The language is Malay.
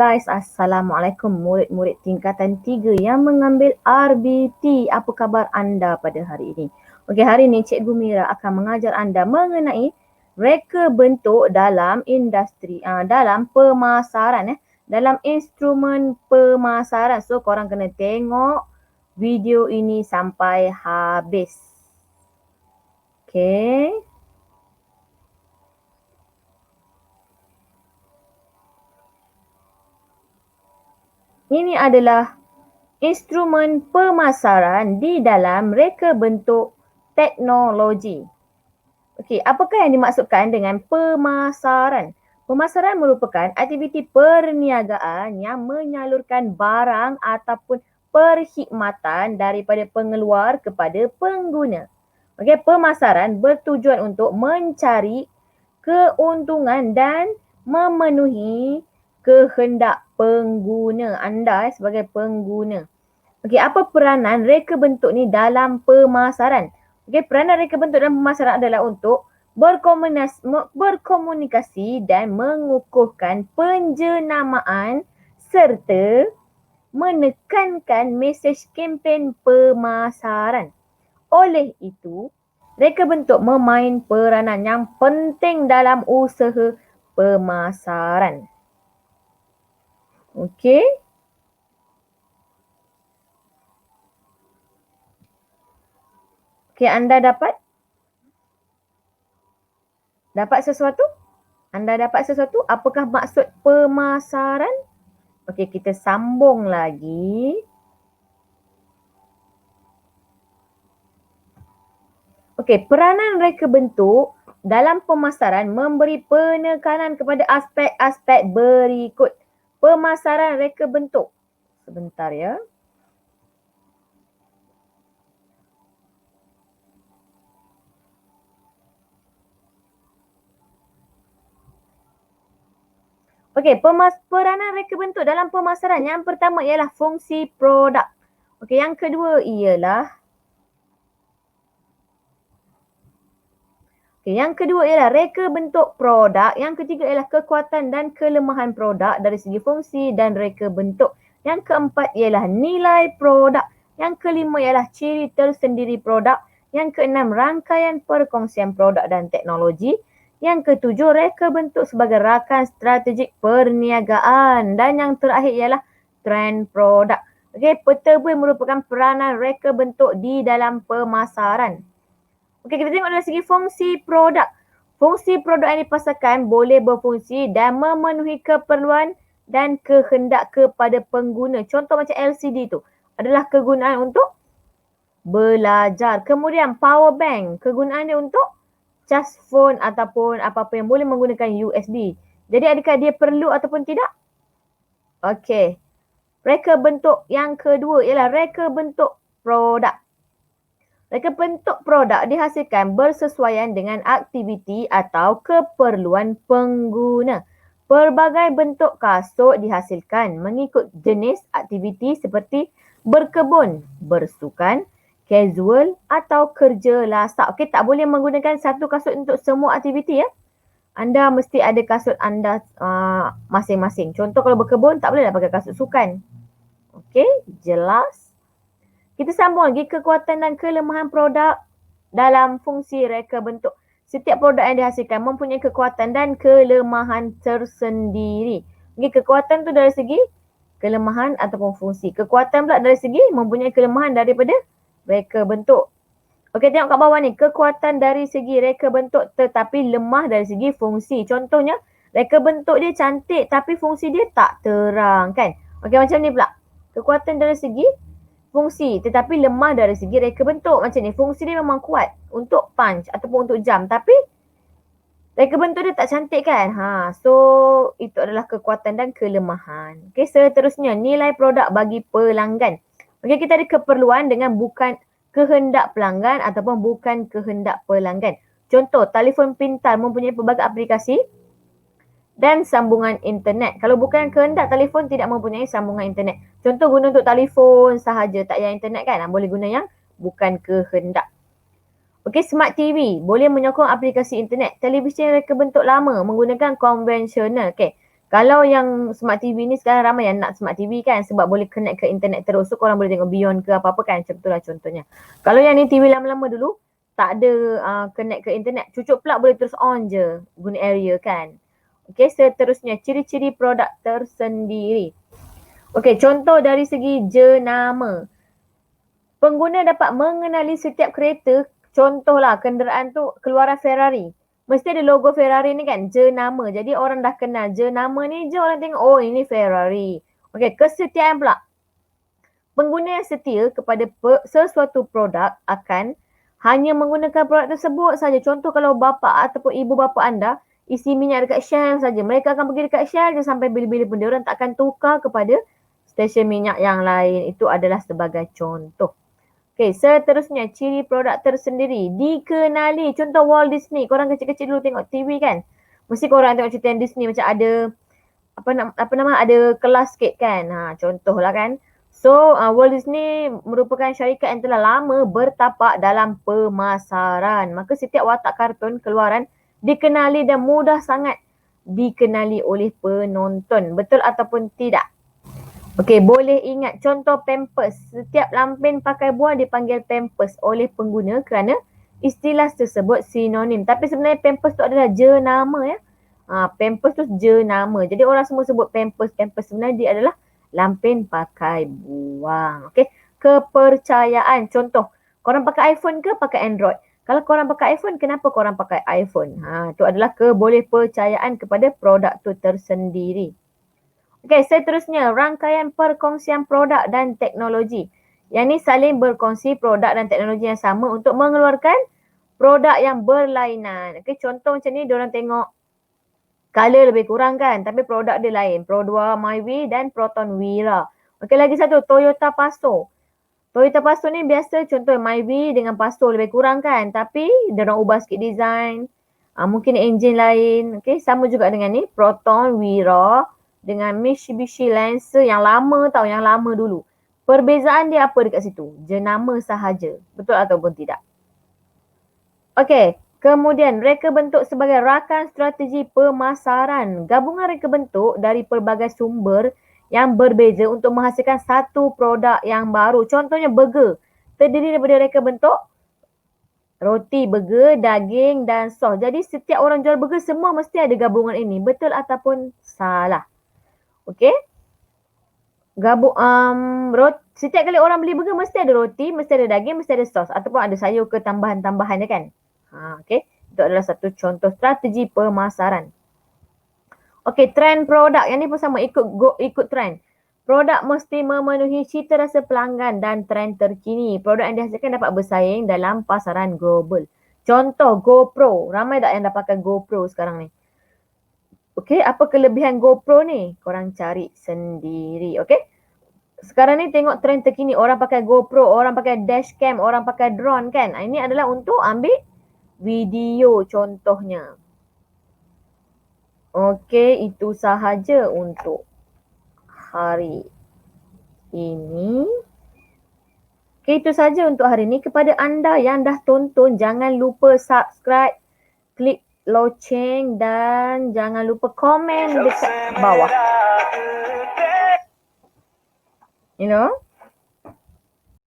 guys, Assalamualaikum murid-murid tingkatan 3 yang mengambil RBT. Apa khabar anda pada hari ini? Okey, hari ini Cikgu Mira akan mengajar anda mengenai reka bentuk dalam industri, dalam pemasaran, dalam instrumen pemasaran. So, korang kena tengok video ini sampai habis. Okey. Ini adalah instrumen pemasaran di dalam reka bentuk teknologi. Okey, apakah yang dimaksudkan dengan pemasaran? Pemasaran merupakan aktiviti perniagaan yang menyalurkan barang ataupun perkhidmatan daripada pengeluar kepada pengguna. Okey, pemasaran bertujuan untuk mencari keuntungan dan memenuhi kehendak pengguna anda sebagai pengguna. Okey, apa peranan reka bentuk ni dalam pemasaran? Okey, peranan reka bentuk dalam pemasaran adalah untuk berkomunikasi dan mengukuhkan penjenamaan serta menekankan mesej kempen pemasaran. Oleh itu, reka bentuk memain peranan yang penting dalam usaha pemasaran. Okey. Okey, anda dapat sesuatu? Anda dapat sesuatu? Apakah maksud pemasaran? Okey, kita sambung lagi. Okey, peranan reka bentuk dalam pemasaran memberi penekanan kepada aspek-aspek berikut. Pemasaran reka bentuk. Sebentar ya. Okey, peranan reka bentuk dalam pemasaran. Yang pertama ialah fungsi produk. Okey, yang kedua ialah reka bentuk produk. Yang ketiga ialah kekuatan dan kelemahan produk dari segi fungsi dan reka bentuk. Yang keempat ialah nilai produk. Yang kelima ialah ciri tersendiri produk. Yang keenam, rangkaian perkongsian produk dan teknologi. Yang ketujuh, reka bentuk sebagai rakan strategik perniagaan. Dan yang terakhir ialah trend produk. Okey, peta buih merupakan peranan reka bentuk di dalam pemasaran. Okey, kita tengok dari segi fungsi produk. Fungsi produk yang dipasarkan boleh berfungsi dan memenuhi keperluan dan kehendak kepada pengguna. Contoh macam LCD tu adalah kegunaan untuk belajar. Kemudian power bank, kegunaan dia untuk charge phone ataupun apa-apa yang boleh menggunakan USB. Jadi adakah dia perlu ataupun tidak? Okey. Reka bentuk yang kedua ialah reka bentuk produk. Reka bentuk produk dihasilkan bersesuaian dengan aktiviti atau keperluan pengguna. Pelbagai bentuk kasut dihasilkan mengikut jenis aktiviti seperti berkebun, bersukan, casual atau kerja lasak. Okey, tak boleh menggunakan satu kasut untuk semua aktiviti ya. Anda mesti ada kasut anda masing-masing. Contoh kalau berkebun tak boleh lah pakai kasut sukan. Okey, jelas? Kita sambung lagi kekuatan dan kelemahan produk dalam fungsi reka bentuk. Setiap produk yang dihasilkan mempunyai kekuatan dan kelemahan tersendiri. Okay, kekuatan tu dari segi kelemahan ataupun fungsi. Kekuatan pula dari segi mempunyai kelemahan daripada reka bentuk. Okey, tengok kat bawah ni. Kekuatan dari segi reka bentuk tetapi lemah dari segi fungsi. Contohnya, reka bentuk dia cantik tapi fungsi dia tak terang kan. Okey, macam ni pula. Kekuatan dari segi fungsi tetapi lemah dari segi reka bentuk. Macam ni, fungsi dia memang kuat untuk punch ataupun untuk jam tapi reka bentuk dia tak cantik kan. So itu adalah kekuatan dan kelemahan. Okey, seterusnya nilai produk bagi pelanggan. Okey, kita ada keperluan dengan bukan kehendak pelanggan ataupun bukan kehendak pelanggan. Contoh, telefon pintar mempunyai pelbagai aplikasi dan sambungan internet. Kalau bukan kehendak, telefon tidak mempunyai sambungan internet. Contoh, guna untuk telefon sahaja, tak payah internet kan. Boleh guna yang bukan kehendak. Okey, smart TV boleh menyokong aplikasi internet. Televisyen reka bentuk lama menggunakan konvensional. Okey, Kalau yang smart TV ni sekarang ramai yang nak smart TV kan sebab boleh connect ke internet terus. So korang boleh tengok Beyond ke apa-apa kan. Macam itulah contohnya. Kalau yang ni TV lama-lama dulu tak ada connect ke internet. Cucuk plug boleh terus on je guna area kan. Okay, seterusnya ciri-ciri produk tersendiri. Okay, contoh dari segi jenama. Pengguna dapat mengenali setiap kereta, contohlah kenderaan tu keluaran Ferrari. Mesti ada logo Ferrari ni kan, jenama. Jadi orang dah kenal jenama ni je orang tengok, oh ini Ferrari. Okey, kesetiaan pula. Pengguna yang setia kepada sesuatu produk akan hanya menggunakan produk tersebut saja. Contoh kalau bapa ataupun ibu bapa anda isi minyak dekat Shell saja. Mereka akan pergi dekat Shell je sampai bila-bila pun. Dia orang tak akan tukar kepada stesen minyak yang lain. Itu adalah sebagai contoh. Okay, seterusnya ciri produk tersendiri. Dikenali. Contoh Walt Disney. Korang kecil-kecil dulu tengok TV kan. Mesti korang tengok cerita Disney macam ada apa nama ada kelas sikit kan. Contohlah kan. So Walt Disney merupakan syarikat yang telah lama bertapak dalam pemasaran. Maka setiap watak kartun keluaran dikenali dan mudah sangat dikenali oleh penonton. Betul ataupun tidak? Okey, boleh ingat contoh Pampers. Setiap lampin pakai buah dipanggil Pampers oleh pengguna kerana istilah tersebut sinonim. Tapi sebenarnya Pampers tu adalah jenama ya. Pampers tu jenama. Jadi orang semua sebut Pampers. Pampers sebenarnya dia adalah lampin pakai buah. Okey, kepercayaan. Contoh, korang pakai iPhone ke pakai Android? Kalau korang pakai iPhone, kenapa korang pakai iPhone? Itu adalah kebolehpercayaan kepada produk tu tersendiri. Okey, seterusnya rangkaian perkongsian produk dan teknologi. Yang ni saling berkongsi produk dan teknologi yang sama untuk mengeluarkan produk yang berlainan. Okey, contoh macam ni diorang tengok color lebih kurang kan, tapi produk dia lain. Pro 2 Myvi dan Proton Wira. Okey, lagi satu Toyota Passo. Toyota Passo ni biasa contoh Myvi dengan Passo lebih kurang kan, tapi diorang ubah sikit design. Mungkin enjin lain. Okey, sama juga dengan ni Proton Wira dengan Mitsubishi Lancer yang lama tau, yang lama dulu. Perbezaan dia apa dekat situ? Jenama sahaja. Betul ataupun tidak? Okey, kemudian reka bentuk sebagai rakan strategi pemasaran. Gabungan reka bentuk dari pelbagai sumber yang berbeza untuk menghasilkan satu produk yang baru. Contohnya burger. Terdiri daripada reka bentuk roti, burger, daging dan sos. Jadi setiap orang jual burger semua mesti ada gabungan ini. Betul ataupun salah? Okey. Setiap kali orang beli burger mesti ada roti, mesti ada daging, mesti ada sos ataupun ada sayur ke tambahan-tambahan dia kan. Okey. Itu adalah satu contoh strategi pemasaran. Okey, trend produk. Yang ni pun sama, ikut trend. Produk mesti memenuhi cita rasa pelanggan dan trend terkini. Produk yang dihasilkan dapat bersaing dalam pasaran global. Contoh GoPro. Ramai tak yang dah pakai GoPro sekarang ni? Okey, apa kelebihan GoPro ni? Korang cari sendiri, okey? Sekarang ni tengok trend terkini. Orang pakai GoPro, orang pakai dashcam, orang pakai drone kan? Ini adalah untuk ambil video contohnya. Okey, itu sahaja untuk hari ini. Okey, itu sahaja untuk hari ini. Kepada anda yang dah tonton, jangan lupa subscribe, klik loceng dan jangan lupa komen dekat bawah. You know?